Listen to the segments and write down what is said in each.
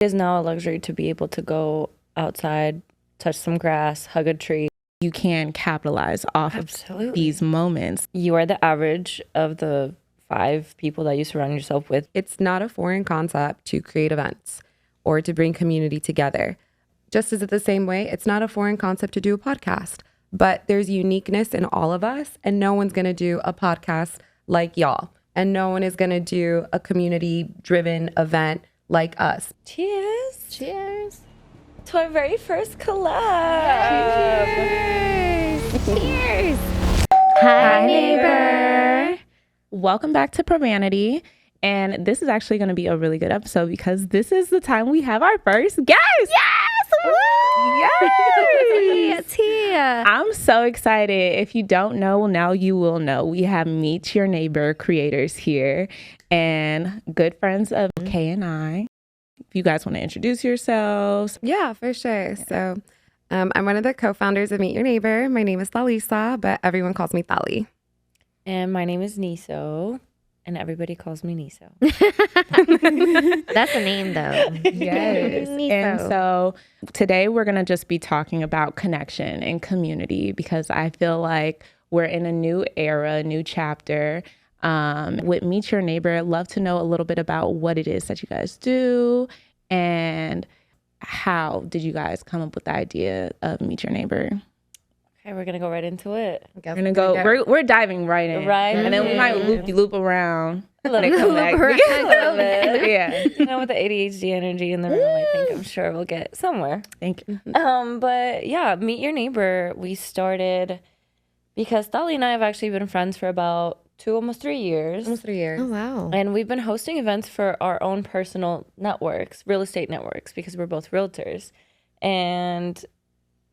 It is now a luxury to be able to go outside, touch some grass, hug a tree. You can capitalize off of these moments. You are the average of the 5 people that you surround yourself with. It's not a foreign concept to create events or to bring community together. Just as the same way, it's not a foreign concept to do a podcast, but there's uniqueness in all of us, and no one's going to do a podcast like y'all, and no one is going to do a community-driven event like us. Cheers. Cheers. To our very first collab. Cheers. Cheers. Hi, neighbor. Welcome back to Profanity. And this is actually going to be a really good episode because this is the time we have our first guest. Yes! Woo! Yes! Tia. I'm so excited. If you don't know, now you will know. We have Meet Your Neighbor creators here and good friends of Kay and I. If you guys want to introduce yourselves. Yeah, for sure. So I'm one of the co-founders of Meet Your Neighbor. My name is Talyssa, but everyone calls me Tali. And my name is Niso, and everybody calls me Niso. That's a name, though. Yes. Niso. And so today we're going to just be talking about connection and community because I feel like we're in a new era, a new chapter. With Meet Your Neighbor, I'd love to know a little bit about what it is that you guys do and how did you guys come up with the idea of Meet Your Neighbor? Okay, we're going to go right into it. We're gonna go. We're diving right in, Right. And then we might loop around. Let it come back. Yeah. You know, with the ADHD energy in the room, I'm sure we'll get somewhere. Thank you. But yeah, Meet Your Neighbor, we started because Tali and I have actually been friends for about almost 3 years. Almost 3 years. Oh, wow. And we've been hosting events for our own personal networks, real estate networks, because we're both realtors. And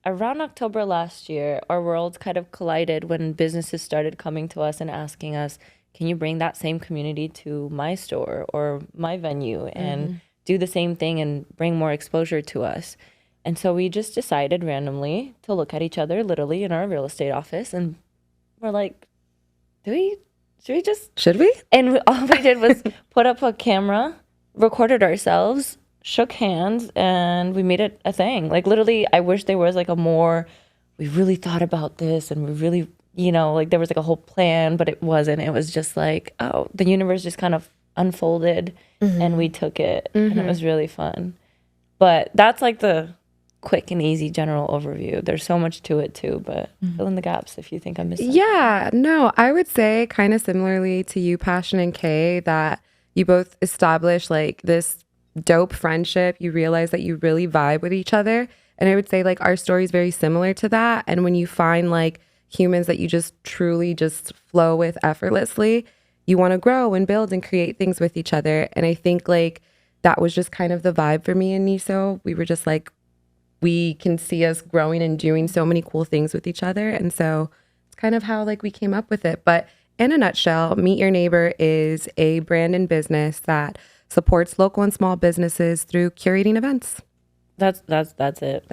around October last year, our worlds kind of collided when businesses started coming to us and asking us, can you bring that same community to my store or my venue and do the same thing and bring more exposure to us? And so we just decided randomly to look at each other literally in our real estate office. And we're like, Should we? And all we did was put up a camera, recorded ourselves, shook hands, and we made it a thing. Like literally, I wish there was like we really thought about this and we really, there was like a whole plan, but it wasn't. It was just like, oh, the universe just kind of unfolded and we took it and it was really fun. But that's like the quick and easy general overview. There's so much to it too, but fill in the gaps if you think I'm missing. Yeah, no, I would say kind of similarly to you, Passion and Kay, that you both established like this dope friendship. You realize that you really vibe with each other. And I would say like our story is very similar to that. And when you find like humans that you just truly just flow with effortlessly, you want to grow and build and create things with each other. And I think like that was just kind of the vibe for me and Niso. We were just like, we can see us growing and doing so many cool things with each other. And so it's kind of how like we came up with it. But in a nutshell, Meet Your Neighbor is a brand and business that supports local and small businesses through curating events. That's it.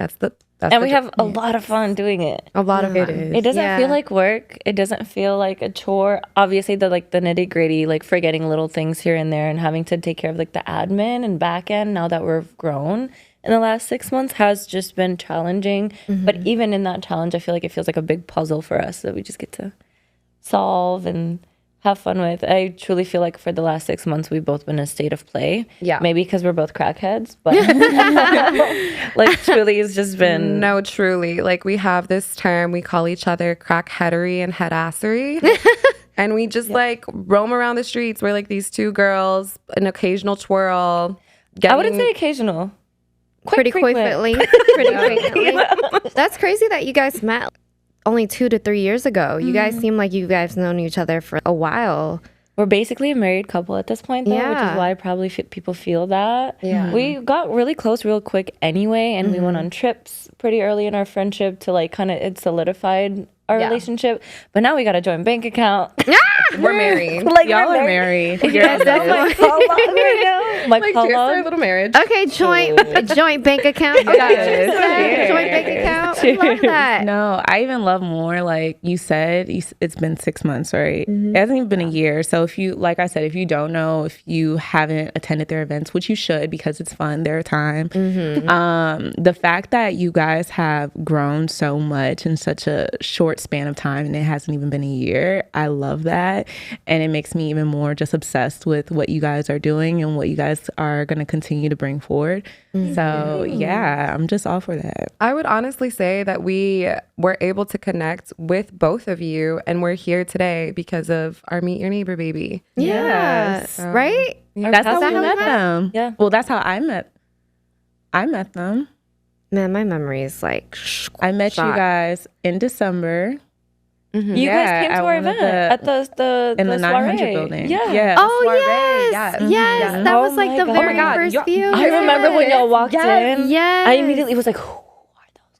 And we have a lot of fun doing it. A lot of fun. It doesn't feel like work. It doesn't feel like a chore. Obviously, the nitty gritty, like forgetting little things here and there and having to take care of like the admin and back end now that we're grown in the last 6 months has just been challenging. But even in that challenge, I feel like it feels like a big puzzle for us that we just get to solve and have fun with. I truly feel like for the last 6 months, we've both been in a state of play. Yeah. Maybe because we're both crackheads, but like truly it's just been. No, truly. Like we have this term, we call each other crackheadery and headassery. And we just like roam around the streets. We're like these two girls, an occasional twirl. I wouldn't say occasional. Pretty frequently. That's crazy that you guys met only 2 to 3 years ago. You guys seem like you guys known each other for a while. We're basically a married couple at this point, though, which Yeah. is why probably people feel that. Yeah. We got really close real quick anyway, and we went on trips pretty early in our friendship to like kind of, it solidified our relationship. But now we got a joint bank account. We're married. Like Y'all we're are married. married. Yes, that's like how long right now? Like how Cheers to our long? little marriage. Okay, joint bank account. Yes. Joint bank account. I love that. No, I even love more, like you said, it's been 6 months, right? It hasn't even been a year. So if you, like I said, if you don't know, if you haven't attended their events, which you should because it's fun, their time. The fact that you guys have grown so much in such a short span of time and it hasn't even been a year, I love that. And it makes me even more just obsessed with what you guys are doing and what you guys are going to continue to bring forward. So yeah, I'm just all for that. I would honestly say that we were able to connect with both of you, and we're here today because of our Meet Your Neighbor baby. Yes. Right? That's how that we how we met met? them. Yeah. Well, that's how I met them. Man, my memory is like I met shot. you guys in December. You guys came to our event at the in the 900 soiree. building. Yeah. Oh, Soiree, yes. yes. Yes. That Oh was like my the God. very Oh my God. first view. I remember when y'all walked in. Yes. I immediately was like,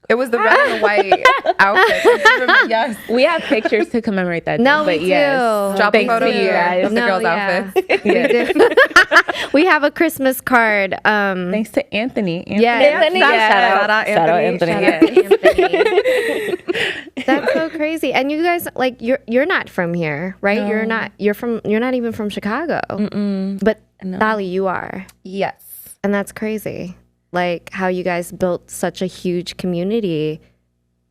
It was the red and the white outfit. Yes. We have pictures to commemorate that. No, day, we but yes. do. Drop a Thanks photo to you here guys. of the girls' outfits. We did. We have a Christmas card. Thanks to Anthony. Yes. Anthony. Yes. Shout out Anthony. Shout out to Anthony. That's so crazy. And you guys, like, you're not from here, right? No. You're not even from Chicago. But Tali, you are. Yes. And that's crazy. Like how you guys built such a huge community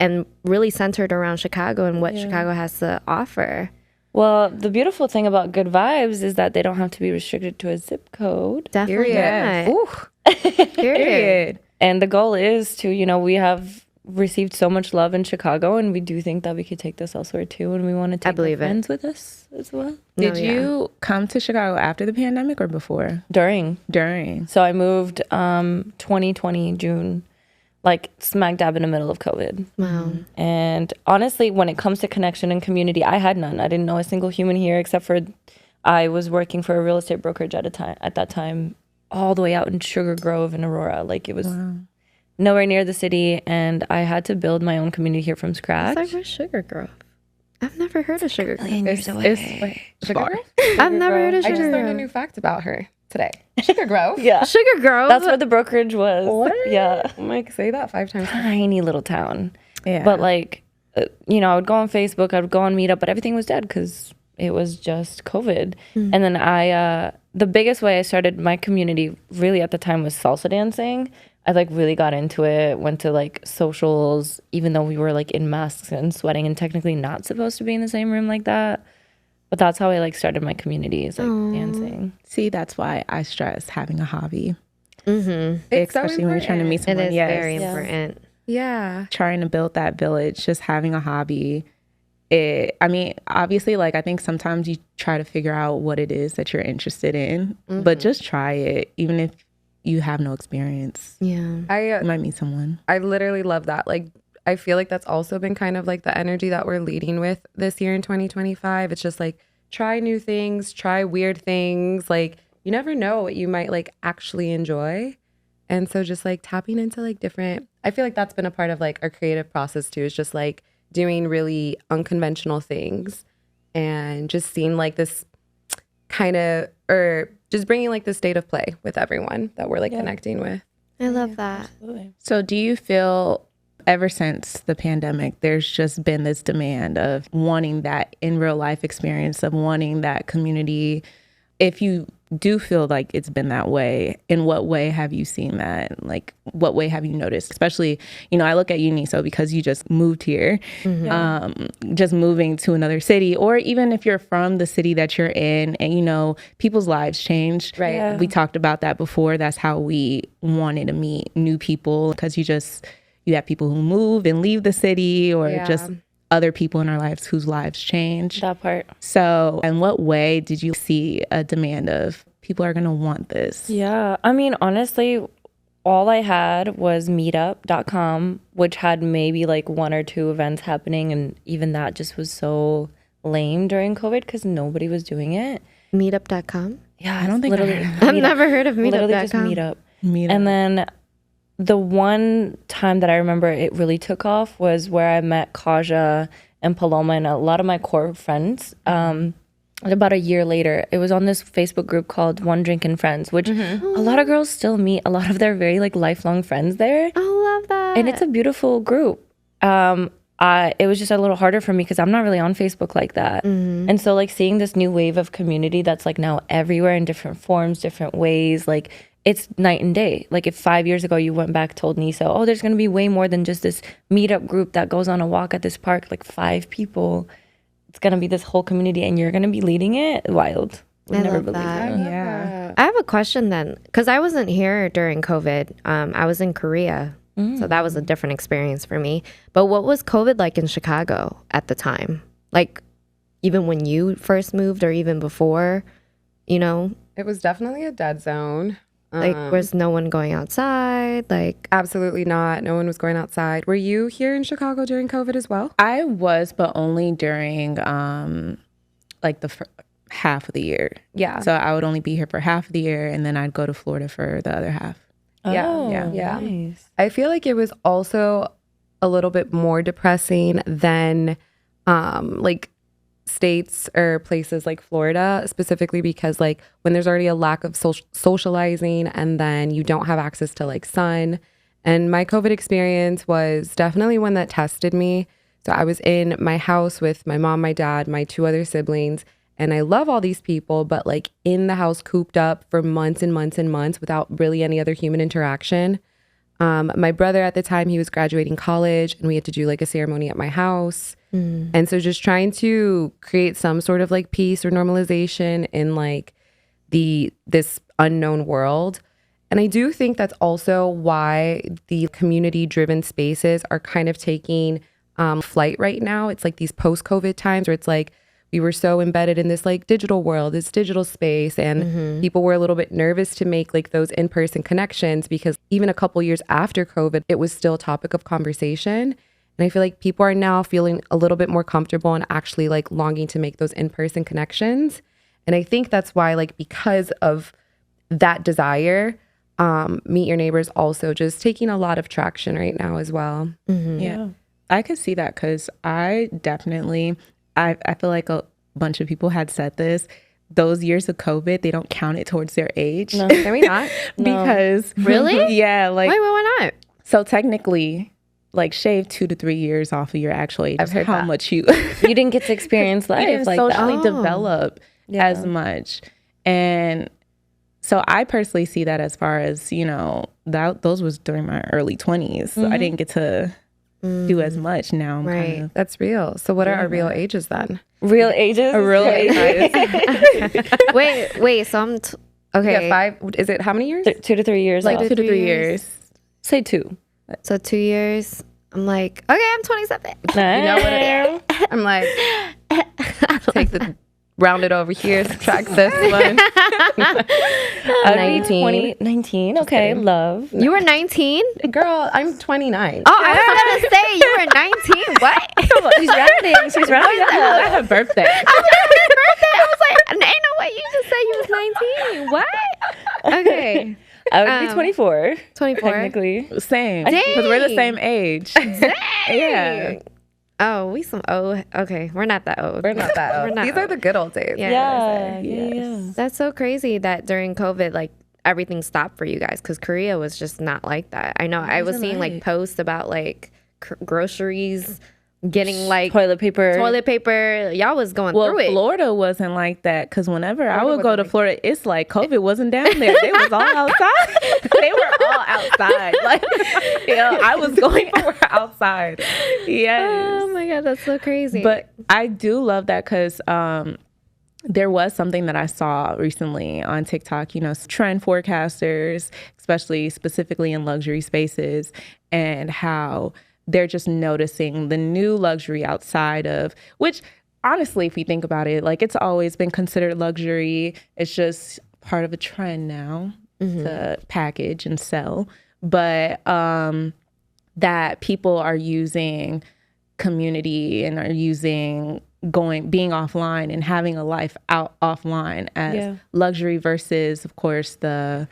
and really centered around Chicago and what Chicago has to offer. Well, the beautiful thing about Good Vibes is that they don't have to be restricted to a zip code. Definitely Period. not. Period. And the goal is to, we have received so much love in Chicago, and we do think that we could take this elsewhere too, and we want to take our believe it. friends with us as well. Did you come to Chicago after the pandemic or before? During. During. So I moved 2020 June, like smack dab in the middle of COVID. Wow. And honestly, when it comes to connection and community, I had none. I didn't know a single human here except for I was working for a real estate brokerage at that time, all the way out in Sugar Grove in Aurora. Like it was nowhere near the city, and I had to build my own community here from scratch. It's like, where's Sugar Grove? I've never heard of Sugar Grove. It's far. I've never heard of I Sugar just learned a Grove. new fact about her today. Sugar Grove. Yeah. Sugar Grove? That's where the brokerage was. What? Yeah. I'm like, say that 5 times. Tiny little town. Yeah. But like, I would go on Facebook, I would go on Meetup, but everything was dead because it was just COVID. And then the biggest way I started my community really at the time was salsa dancing. I like really got into it, went to like socials, even though we were like in masks and sweating and technically not supposed to be in the same room like that. But that's how I like started my community, is like dancing. See, that's why I stress having a hobby. It's Especially so when you're trying to meet It someone. is Yes. very important. Yeah. Trying to build that village, just having a hobby. Obviously, like I think sometimes you try to figure out what it is that you're interested in, but just try it, even if you have no experience. Yeah. You might meet someone. I literally love that. Like, I feel like that's also been kind of like the energy that we're leading with this year in 2025. It's just like, try new things, try weird things. Like, you never know what you might like actually enjoy. And so just like tapping into like different, I feel like that's been a part of like our creative process too, is just like doing really unconventional things and just seeing like this kind of, or just bringing like the state of play with everyone that we're like connecting with. I love that. So do you feel ever since the pandemic, there's just been this demand of wanting that in real life experience, of wanting that community? If you do feel like it's been that way, in what way have you seen that? Like, what way have you noticed? Especially, I look at you, Niso, because you just moved here, just moving to another city, or even if you're from the city that you're in and, people's lives change. Right. Yeah. We talked about that before. That's how we wanted to meet new people, because you have people who move and leave the city, or just other people in our lives whose lives change. That part. So in what way did you see a demand of people are going to want this? Yeah. I mean, honestly, all I had was meetup.com, which had maybe like 1 or 2 events happening. And even that just was so lame during COVID because nobody was doing it. Meetup.com? Yeah. I don't think literally. I've never heard of Literally just meetup.com. meetup. And then the one time that I remember it really took off was where I met Kaja and Paloma and a lot of my core friends. About a year later, it was on this Facebook group called One Drink and Friends, which a lot of girls still meet a lot of their very like lifelong friends there. I love that. And it's a beautiful group. It was just a little harder for me because I'm not really on Facebook like that. And so like seeing this new wave of community that's like now everywhere in different forms, different ways, like it's night and day. Like if 5 years ago you went back, told Niso, oh, there's going to be way more than just this meetup group that goes on a walk at this park, like 5 people. It's going to be this whole community and you're going to be leading it. Wild. I love that. Yeah. I have a question then, because I wasn't here during COVID. I was in Korea. So that was a different experience for me. But what was COVID like in Chicago at the time? Like even when you first moved or even before, you know? It was definitely a dead zone. Like was no one going outside? Like Absolutely not. No one was going outside. Were you here in Chicago during COVID as well? I was, but only during like the half of the year. Yeah. So I would only be here for half of the year, and then I'd go to Florida for the other half. Yeah. Nice. I feel like it was also a little bit more depressing than like states or places like Florida, specifically because like when there's already a lack of socializing and then you don't have access to like sun. And my COVID experience was definitely one that tested me. So I was in my house with my mom, my dad, my 2 other siblings, and I love all these people, but like in the house cooped up for months and months and months without really any other human interaction. My brother at the time, he was graduating college and we had to do like a ceremony at my house. And so just trying to create some sort of like peace or normalization in like this unknown world. And I do think that's also why the community driven spaces are kind of taking flight right now. It's like these post-COVID times where it's like we were so embedded in this like digital world, this digital space, and people were a little bit nervous to make like those in-person connections because even a couple years after COVID, it was still a topic of conversation. And I feel like people are now feeling a little bit more comfortable and actually like longing to make those in-person connections. And I think that's why like because of that desire, Meet Your Neighbors also just taking a lot of traction right now as well. Yeah. I could see that because I definitely, I feel like a bunch of people had said this. Those years of COVID, they don't count it towards their age. No, can we not? Because Really? yeah, like why not? so technically, like shave 2 to 3 years off of your actual age. I've heard how that. much you You didn't get to experience life didn't like socially that. develop as much. And so I personally see that as far as, you know, those was during my early 20s. So I didn't get to do as much. Now I'm Right. kind of That's real. So what are our real ages then? Real ages. real age. Wait. So I'm okay. Yeah, 5. Is it how many years? 2 to 3 years. Like off. 2 to 3 years. Say 2. So 2 years. I'm like, okay, I'm 27. You know what it is? I'm like, take the round it over here, subtract this one. I'd be 19. Okay, love. You were 19? Girl, I'm 29. Oh, I was gonna say you were 19. What? She's rounding. She's rounding That's her birthday. I was like, ain't no way you just said you was 19. What? Okay. I would be 24. 24. Technically. Same. Because we're the same age. Yeah. Oh, we some old. Okay, we're not that old. We're not that old. We're not These are old. the good old days. Yeah. That's so crazy that during COVID, like everything stopped for you guys because Korea was just not like that. I know I was seeing like posts about like groceries getting like Toilet paper. Y'all was going Well, through it. Florida wasn't like that because whenever I would go to Florida, it's like COVID wasn't down there. They was all outside. They were all outside. Like, you know, I was going for outside. Yes. Oh my God, that's so crazy. But I do love that because there was something that I saw recently on TikTok, you know, trend forecasters, especially specifically in luxury spaces, and how they're just noticing the new luxury outside of, which honestly, if we think about it, like it's always been considered luxury. It's just part of a trend now to package and sell. But that people are using community and are using being offline and having a life out offline as luxury versus, of course, the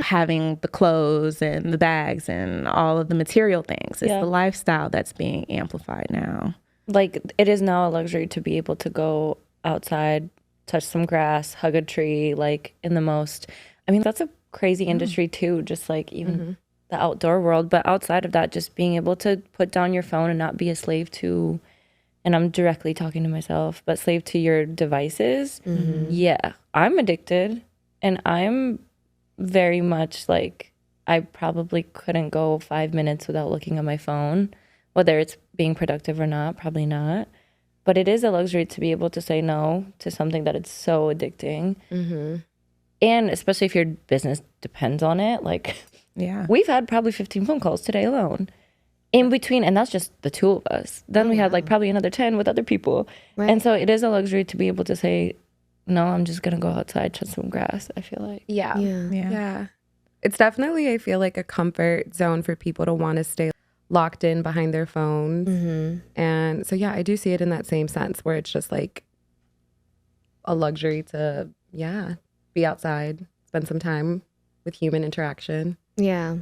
having the clothes and the bags and all of the material things. It's the lifestyle that's being amplified now. like it is now a luxury to be able to go outside, touch some grass, hug a tree, like in the most, I mean, that's a crazy industry too, just like even the outdoor world. But outside of that, just being able to put down your phone and not be a slave to, and I'm directly talking to myself, but slave to your devices. Yeah, I'm addicted, and I'm very much like, I probably couldn't go 5 minutes without looking at my phone, whether it's being productive or not, probably not. But it is a luxury to be able to say no to something that it's so addicting. And especially if your business depends on it. Like, we've had probably 15 phone calls today alone in between. And that's just the two of us. Then we had like probably another 10 with other people. Right. And so it is a luxury to be able to say, no, I'm just going to go outside, touch some grass, I feel like. Yeah. It's definitely, I feel like, a comfort zone for people to want to stay locked in behind their phones. And so, yeah, I do see it in that same sense where it's just like a luxury to, be outside, spend some time with human interaction. Yeah.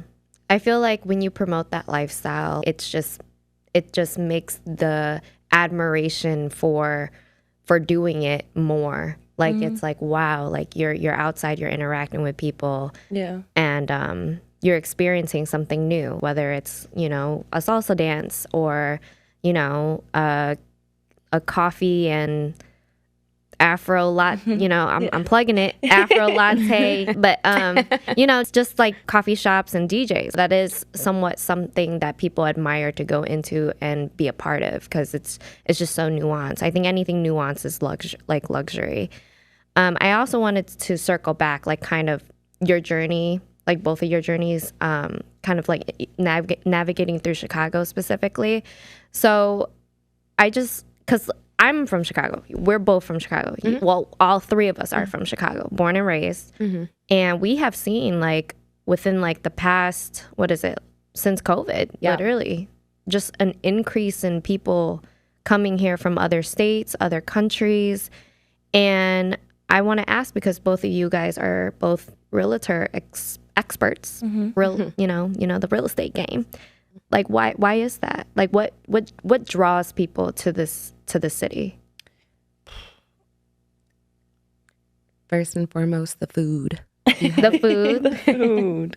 I feel like when you promote that lifestyle, it just makes the admiration for doing it more. Like it's like, wow, like you're outside, you're interacting with people. Yeah. And you're experiencing something new, whether it's, you know, a salsa dance or, you know, a coffee and Afro latte, you know, I'm plugging it, Afro latte, but, you know, it's just like coffee shops and DJs. That is somewhat something that people admire to go into and be a part of because it's just so nuanced. I think anything nuanced is luxury. I also wanted to circle back, like kind of your journey, like both of your journeys, kind of like navigating through Chicago specifically. So because I'm from Chicago. We're both from Chicago. Well, all three of us are from Chicago, born and raised. And we have seen like within like the past, since COVID, literally, just an increase in people coming here from other states, other countries. And I want to ask, because both of you guys are both realtor experts, you know, the real estate game. Like, why is that? Like, what draws people to the city? First and foremost, the food. The food.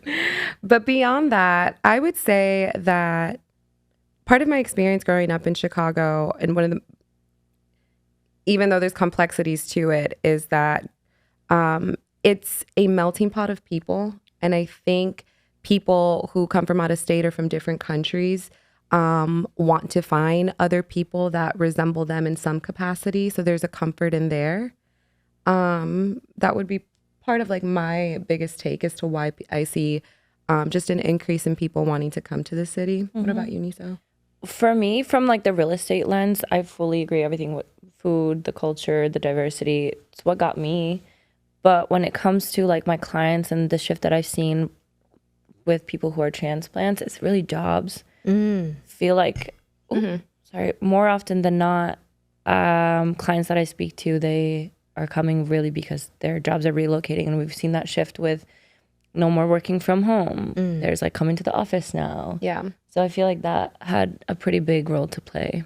But beyond that, I would say that part of my experience growing up in Chicago, and even though there's complexities to it, is that it's a melting pot of people. And I think people who come from out of state or from different countries want to find other people that resemble them in some capacity. So there's a comfort in there. That would be part of like my biggest take as to why I see just an increase in people wanting to come to the city. What about you, Niso? For me, from like the real estate lens, I fully agree. Everything with food, the culture, the diversity, it's what got me. But when it comes to like my clients and the shift that I've seen with people who are transplants, it's really jobs. Feel like, more often than not, clients that I speak to, they are coming really because their jobs are relocating. And we've seen that shift with no more working from home. There's like coming to the office now. Yeah. So I feel like that had a pretty big role to play.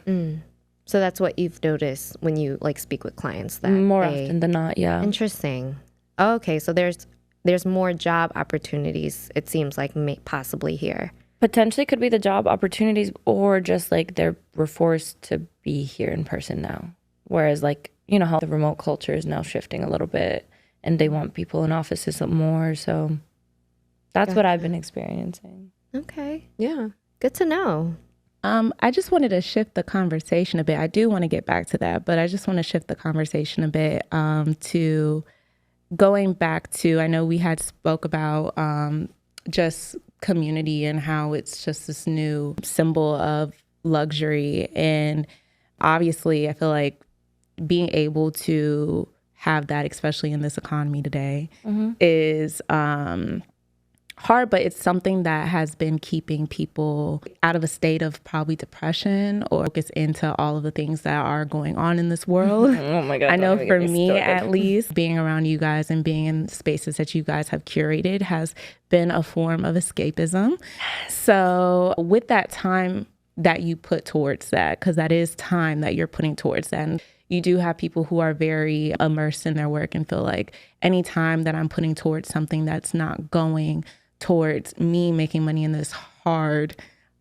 So that's what you've noticed when you like speak with clients, that more often than not. Yeah. Interesting. Okay. So there's more job opportunities, it seems like, possibly here. Potentially could be the job opportunities, or just like we're forced to be here in person now. Whereas like, you know how the remote culture is now shifting a little bit and they want people in offices more. So that's what I've been experiencing. Okay. Yeah. Good to know. I just wanted to shift the conversation a bit. I do want to get back to that, but I just want to shift the conversation a bit to going back to, I know we had spoke about just community and how it's just this new symbol of luxury. And obviously, I feel like being able to have that, especially in this economy today, is hard, but it's something that has been keeping people out of a state of probably depression or focus into all of the things that are going on in this world. Oh my God. I know for me, at least, being around you guys and being in spaces that you guys have curated has been a form of escapism. So with that time that you put towards that, because that is time that you're putting towards that. And you do have people who are very immersed in their work and feel like any time that I'm putting towards something that's not going towards me making money in this hard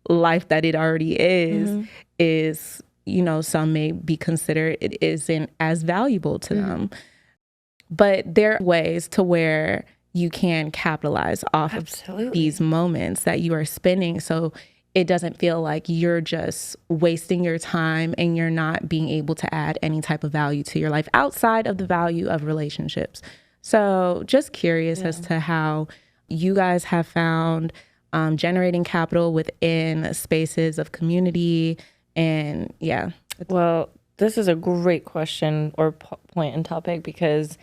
life that it already is, you know, some may be considered it isn't as valuable to them. But there are ways to where you can capitalize off of these moments that you are spending, so it doesn't feel like you're just wasting your time and you're not being able to add any type of value to your life outside of the value of relationships. So just curious as to how you guys have found generating capital within spaces of community. And Well, this is a great question or point and topic, because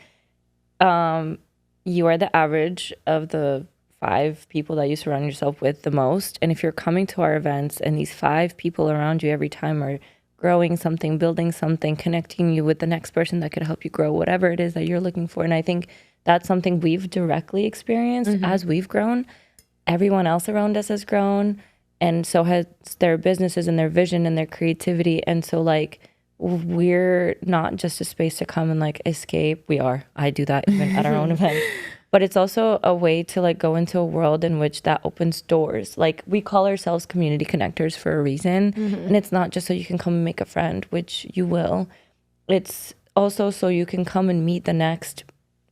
you are the average of the 5 people that you surround yourself with the most. And if you're coming to our events and these 5 people around you every time are growing something, building something, connecting you with the next person that could help you grow whatever it is that you're looking for. And I think that's something we've directly experienced as we've grown. Everyone else around us has grown, and so has their businesses and their vision and their creativity. And so like, we're not just a space to come and like escape. We are. I do that even at our own event. But it's also a way to like go into a world in which that opens doors. Like, we call ourselves community connectors for a reason. And it's not just so you can come and make a friend, which you will. It's also so you can come and meet the next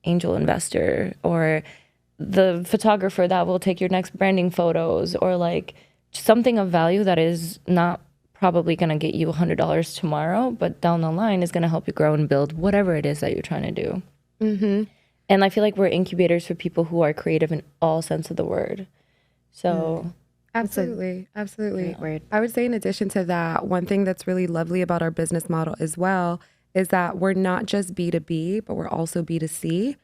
angel investor or the photographer that will take your next branding photos, or like something of value that is not probably going to get you $100 tomorrow, but down the line is going to help you grow and build whatever it is that you're trying to do. And I feel like we're incubators for people who are creative in all sense of the word. So Absolutely. Word. I would say in addition to that, one thing that's really lovely about our business model as well is that we're not just B2B, but we're also B2C.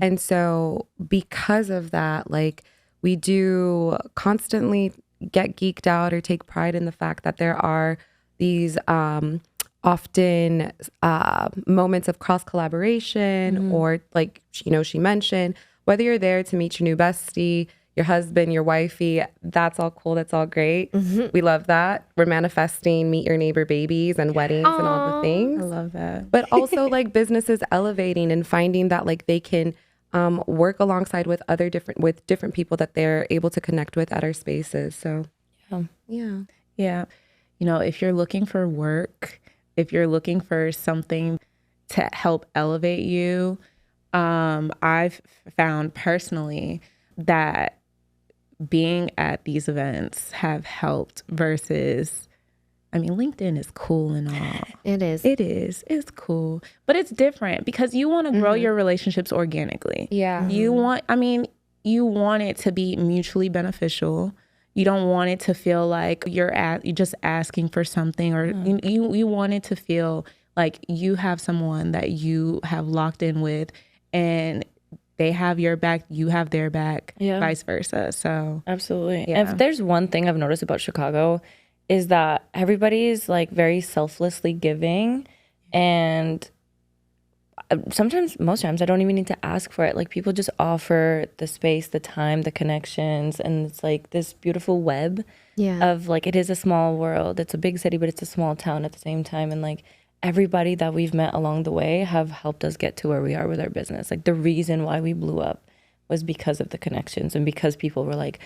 And so because of that, like, we do constantly get geeked out or take pride in the fact that there are these often moments of cross collaboration, or like, you know, she mentioned, whether you're there to meet your new bestie, your husband, your wifey, that's all cool. That's all great. We love that. We're manifesting meet your neighbor babies and weddings and all the things. I love that. But also like businesses elevating and finding that like they can work alongside with different people that they're able to connect with at our spaces. So Yeah. You know, if you're looking for work, if you're looking for something to help elevate you, I've found personally that being at these events have helped versus, I mean, LinkedIn is cool and all. It is. It's cool, but it's different because you want to grow your relationships organically. yeah. You want it to be mutually beneficial. You don't want it to feel like you're just asking for something, or you want it to feel like you have someone that you have locked in with, and they have your back, you have their back, vice versa. So absolutely. And if there's one thing I've noticed about Chicago, is that everybody's like very selflessly giving, and most times I don't even need to ask for it. Like, people just offer the space, the time, the connections, and it's like this beautiful web of like, it is a small world. It's a big city, but it's a small town at the same time. And like, everybody that we've met along the way have helped us get to where we are with our business. Like, the reason why we blew up was because of the connections and because people were like,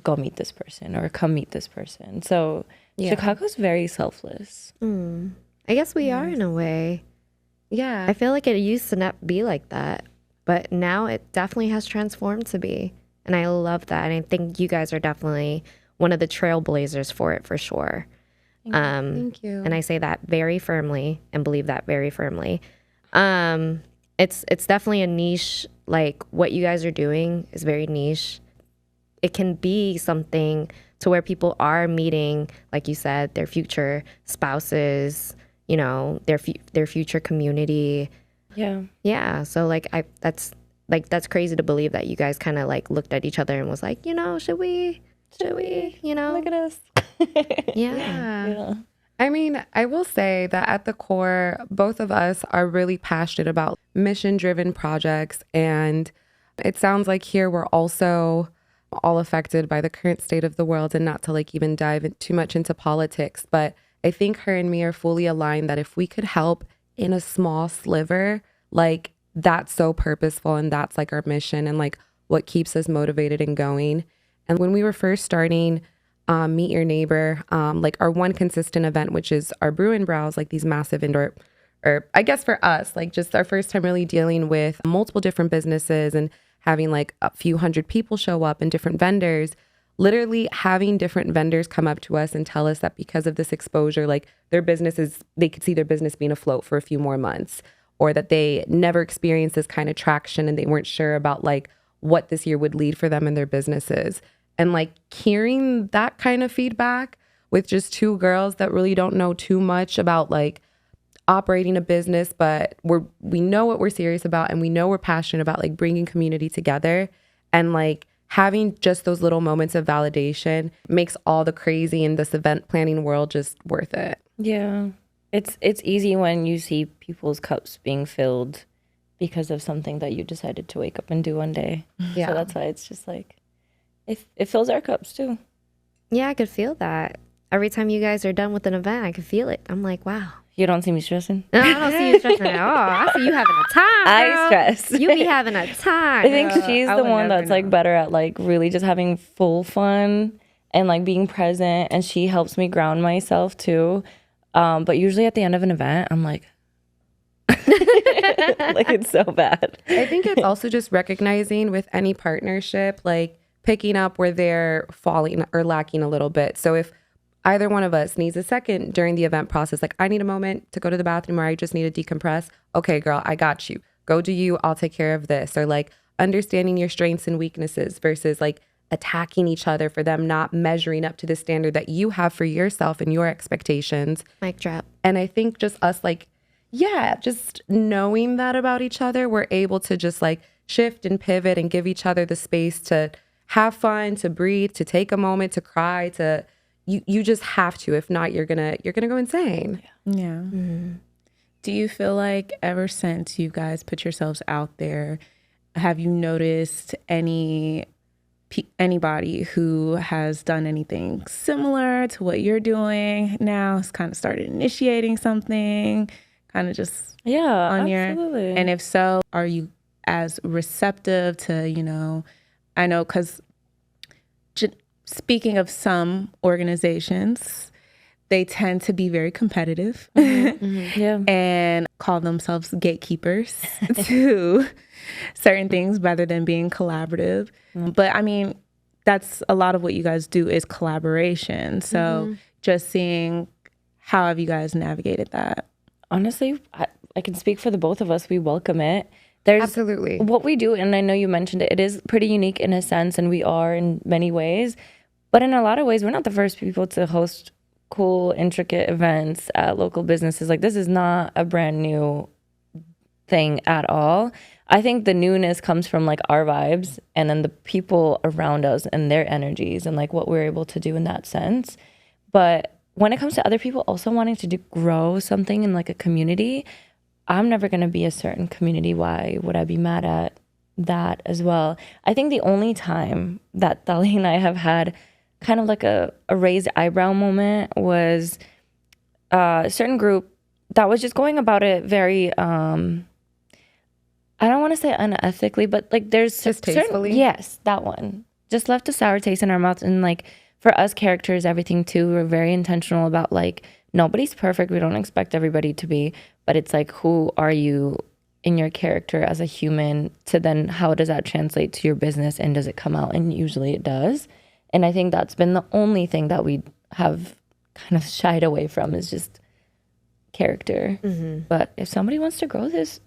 go meet this person or come meet this person. So Chicago's very selfless. I guess we are in a way. Yeah. I feel like it used to not be like that, but now it definitely has transformed to be. And I love that. And I think you guys are definitely one of the trailblazers for it, for sure. Thank you. And I say that very firmly and believe that very firmly. It's definitely a niche. Like, what you guys are doing is very niche. It can be something to where people are meeting, like you said, their future spouses, you know, their future community. Yeah. So like, that's crazy to believe that you guys kind of like looked at each other and was like, you know, should we, you know, Look at us. Yeah. I mean, I will say that at the core, both of us are really passionate about mission-driven projects. And it sounds like here we're also all affected by the current state of the world, and not to like even dive too much into politics, but I think her and me are fully aligned that if we could help in a small sliver, like that's so purposeful, and that's like our mission and like what keeps us motivated and going. And when we were first starting Meet Your Neighbor, like our one consistent event, which is our brew and browse, like these massive indoor, or I guess for us, like just our first time really dealing with multiple different businesses and having like a few hundred people show up and different vendors, literally having different vendors come up to us and tell us that because of this exposure, like their businesses, they could see their business being afloat for a few more months, or that they never experienced this kind of traction and they weren't sure about like what this year would lead for them and their businesses. And like hearing that kind of feedback with just two girls that really don't know too much about like operating a business, but we know what we're serious about, and we know we're passionate about like bringing community together, and like having just those little moments of validation makes all the crazy in this event planning world just worth it. Yeah. It's easy when you see people's cups being filled because of something that you decided to wake up and do one day. Yeah. So that's why it's just like, it fills our cups too. Yeah, I could feel that. Every time you guys are done with an event, I could feel it. I'm like, wow. You don't see me stressing? No, I don't see you stressing at all. I see you having a time, girl. I stress. You be having a time. I think she's the one that's like better at like really just having full fun and like being present, and she helps me ground myself too. But usually at the end of an event, I'm like, like it's so bad. I think it's also just recognizing with any partnership, like picking up where they're falling or lacking a little bit. So if either one of us needs a second during the event process, like I need a moment to go to the bathroom or I just need to decompress. Okay, girl, I got you. Go do you. I'll take care of this. Or like understanding your strengths and weaknesses versus like attacking each other for them not measuring up to the standard that you have for yourself and your expectations. Mic drop. And I think just us like, yeah, just knowing that about each other, we're able to just like shift and pivot and give each other the space to have fun, to breathe, to take a moment, to cry, to you just have to. If not, you're gonna go insane. Yeah. Mm-hmm. Do you feel like ever since you guys put yourselves out there, have you noticed anybody who has done anything similar to what you're doing now, has kind of started initiating something, kind of just on absolutely. And if so, are you as receptive to, I know because speaking of some organizations, they tend to be very competitive and call themselves gatekeepers to certain things rather than being collaborative. But I mean, that's a lot of what you guys do is collaboration. So just seeing how have you guys navigated that? Honestly, I can speak for the both of us. We welcome it. There's Absolutely. What we do, and I know you mentioned it, it is pretty unique in a sense, and we are in many ways. But in a lot of ways, we're not the first people to host cool, intricate events at local businesses. Like, this is not a brand new thing at all. I think the newness comes from like our vibes and then the people around us and their energies and like what we're able to do in that sense. But when it comes to other people also wanting to grow something in like a community, I'm never going to be a certain community. Why would I be mad at that as well? I think the only time that Tali and I have had kind of like a raised eyebrow moment was a certain group that was just going about it very, I don't want to say unethically, but like there's distastefully. Yes, that one just left a sour taste in our mouths. And like for us characters, everything too, we're very intentional about like, nobody's perfect. We don't expect everybody to be, but it's like, who are you in your character as a human to then how does that translate to your business and does it come out? And usually it does. And I think that's been the only thing that we have kind of shied away from is just character. But if somebody wants to grow this,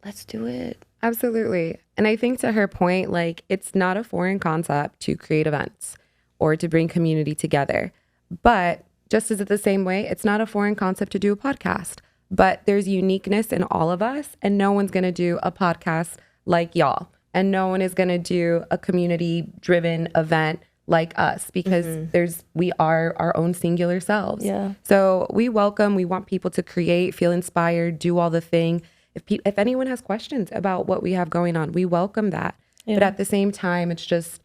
let's do it. Absolutely. And I think to her point, like it's not a foreign concept to create events or to bring community together. But just as it's the same way, it's not a foreign concept to do a podcast. But there's uniqueness in all of us, and no one's going to do a podcast like y'all. And no one is going to do a community-driven event like us because we are our own singular selves. Yeah. So we want people to create, feel inspired, do all the thing. If anyone has questions about what we have going on, we welcome that. Yeah. But at the same time, it's just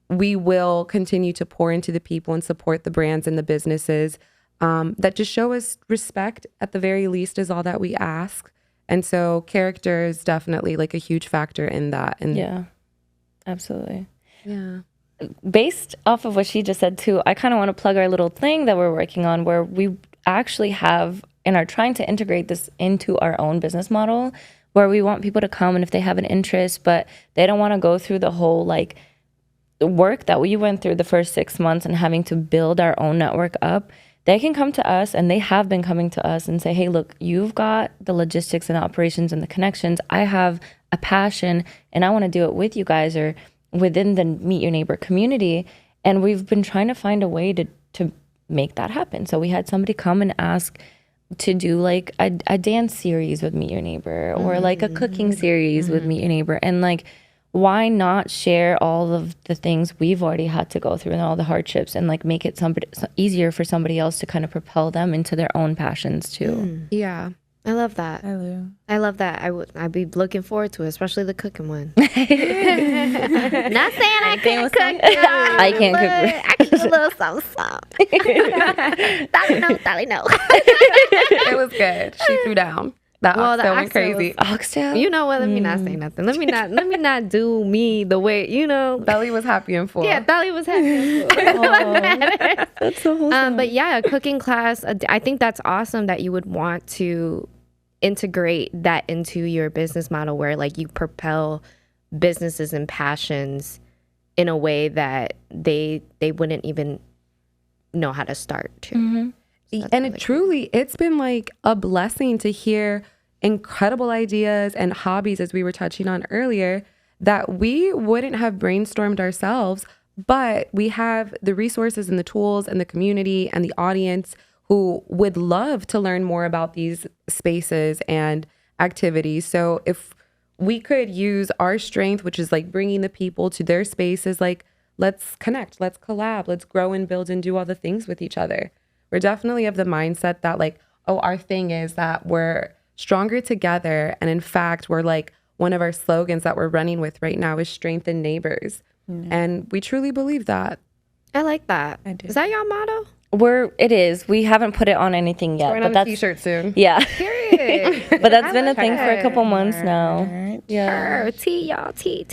we will continue to pour into the people and support the brands and the businesses that just show us respect at the very least is all that we ask. And so character is definitely like a huge factor in that. And Yeah, absolutely. yeah. Based off of what she just said too, I kind of want to plug our little thing that we're working on where we actually have and are trying to integrate this into our own business model, where we want people to come and if they have an interest, but they don't want to go through the whole like work that we went through the first 6 months and having to build our own network up, they can come to us, and they have been coming to us and say, hey, look, you've got the logistics and operations and the connections. I have a passion and I want to do it with you guys or within the Meet Your Neighbor community. And we've been trying to find a way to make that happen. So we had somebody come and ask to do like a dance series with Meet Your Neighbor or like a cooking series with Meet Your Neighbor. And like, why not share all of the things we've already had to go through and all the hardships and like make it easier for somebody else to kind of propel them into their own passions too. Yeah. I love that. I love that. I'd be looking forward to it, especially the cooking one. Not saying I can't cook. I can't cook. I can do a little something. Dolly, no. It was good. She threw down. That oxtail went crazy. Oxtail? You know what? Let me not say nothing. Let me not do me the way, you know. Belly was happy and full. Yeah, Dolly was happy. That's so wholesome. But yeah, a cooking class. I think that's awesome that you would want to integrate that into your business model, where like you propel businesses and passions in a way that they wouldn't even know how to start to. And it's been like a blessing to hear incredible ideas and hobbies, as we were touching on earlier, that we wouldn't have brainstormed ourselves, but we have the resources and the tools and the community and the audience who would love to learn more about these spaces and activities. So if we could use our strength, which is like bringing the people to their spaces, like let's connect, let's collab, let's grow and build and do all the things with each other. We're definitely of the mindset that like, oh, our thing is that we're stronger together. And in fact, we're like, one of our slogans that we're running with right now is strengthen neighbors. And we truly believe that. I like that. I do. Is that your motto? It is. We haven't put it on anything yet. Going but on a that's t-shirt soon. Yeah. Period. But that's been a thing for a couple months now. Yeah. T, y'all. T.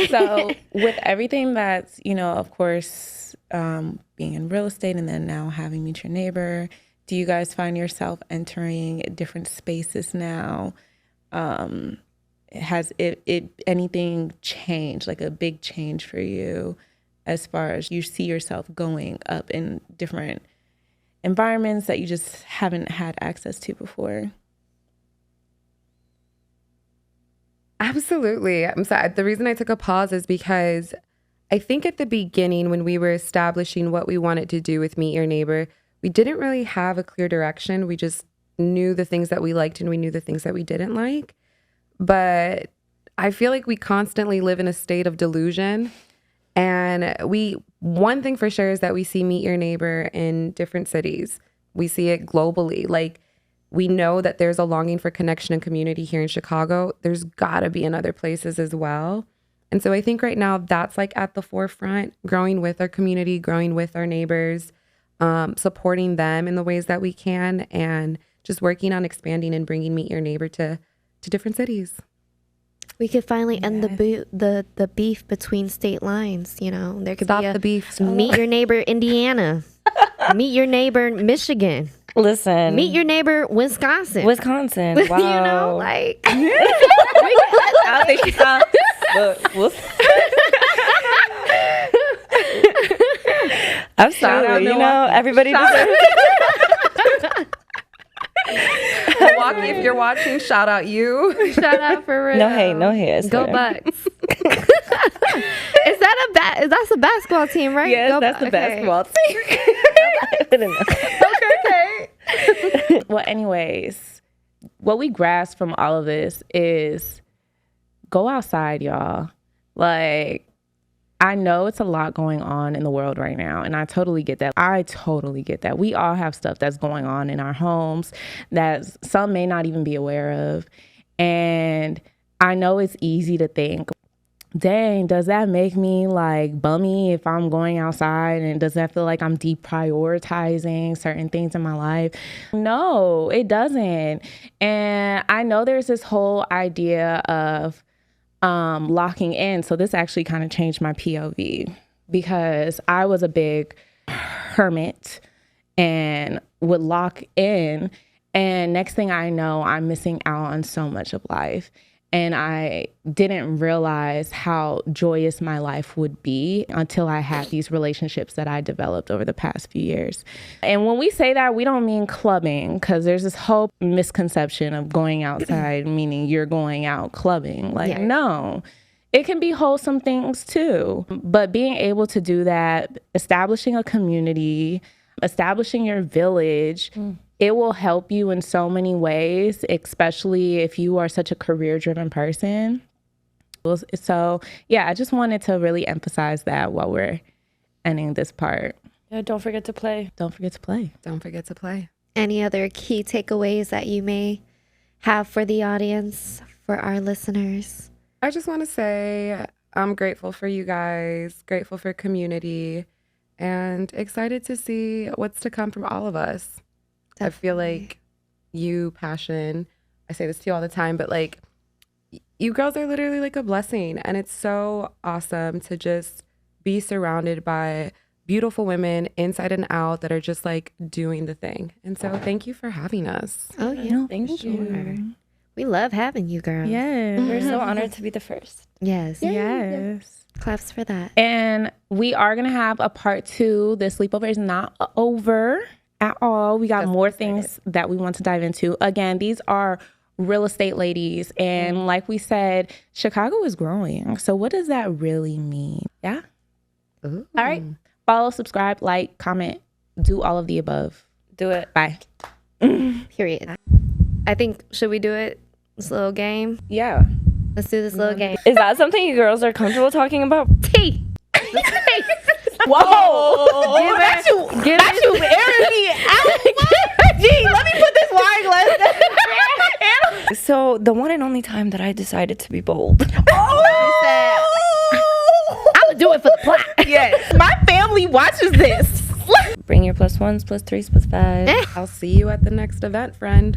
So with everything that's, of course, being in real estate and then now having Meet Your Neighbor, do you guys find yourself entering different spaces now? Has it anything changed, like a big change for you as far as you see yourself going up in different environments that you just haven't had access to before? Absolutely. I'm sorry. The reason I took a pause is because I think at the beginning when we were establishing what we wanted to do with Meet Your Neighbor, we didn't really have a clear direction. We just knew the things that we liked and we knew the things that we didn't like. But I feel like we constantly live in a state of delusion. And one thing for sure is that we see Meet Your Neighbor in different cities. We see it globally. Like, we know that there's a longing for connection and community here in Chicago. There's gotta be in other places as well. And so I think right now that's like at the forefront, growing with our community, growing with our neighbors, supporting them in the ways that we can, and just working on expanding and bringing Meet Your Neighbor to different cities. We could finally end the beef between state lines. There could Stop be the beef. Meet Your Neighbor Indiana, Meet Your Neighbor Michigan, Listen. Meet Your Neighbor Wisconsin. Wow. Like I think she saw. Absolutely. Everybody deserves. Milwaukee, if you're watching, shout out you. Shout out for real. No hate. Go Bucks. That's a basketball team, right? Yes, that's the basketball team. I don't know. Okay. Well, anyways, what we grasp from all of this is go outside, y'all. Like, I know it's a lot going on in the world right now, and I totally get that. We all have stuff that's going on in our homes that some may not even be aware of. And I know it's easy to think dang, does that make me like bummy if I'm going outside? And does that feel like I'm deprioritizing certain things in my life? No, it doesn't. And I know there's this whole idea of locking in. So this actually kind of changed my POV because I was a big hermit and would lock in. And next thing I know, I'm missing out on so much of life. And I didn't realize how joyous my life would be until I had these relationships that I developed over the past few years. And when we say that, we don't mean clubbing, because there's this whole misconception of going outside, meaning you're going out clubbing. Like, no, it can be wholesome things too. But being able to do that, establishing a community, establishing your village, it will help you in so many ways, especially if you are such a career-driven person. So, yeah, I just wanted to really emphasize that while we're ending this part. Yeah, don't forget to play. Don't forget to play. Don't forget to play. Any other key takeaways that you may have for the audience, for our listeners? I just want to say I'm grateful for you guys, grateful for community, and excited to see what's to come from all of us. Definitely. I feel like you, Passion, I say this to you all the time, but like you girls are literally like a blessing. And it's so awesome to just be surrounded by beautiful women inside and out that are just like doing the thing. And so thank you for having us. Oh, yeah. Thank you. We love having you girls. Yes. We're so honored to be the first. Yes. Yes. Claps for that. And we are going to have a part 2. The sleepover is not over at all. We got more things that we want to dive into. Again, these are real estate ladies. And like we said, Chicago is growing. So what does that really mean? Yeah. Ooh. All right. Follow, subscribe, like, comment, do all of the above. Do it. Bye. Period. I think, should we do it? This little game? Yeah. Let's do this little game. Is that something you girls are comfortable talking about? Tea. Whoa. That's you airing me out. Gee, let me put this wine glass down. So the one and only time that I decided to be bold. I'm gonna do it for the plot. Yes. My family watches this. Bring your +1s, +3s, +5. I'll see you at the next event, friend.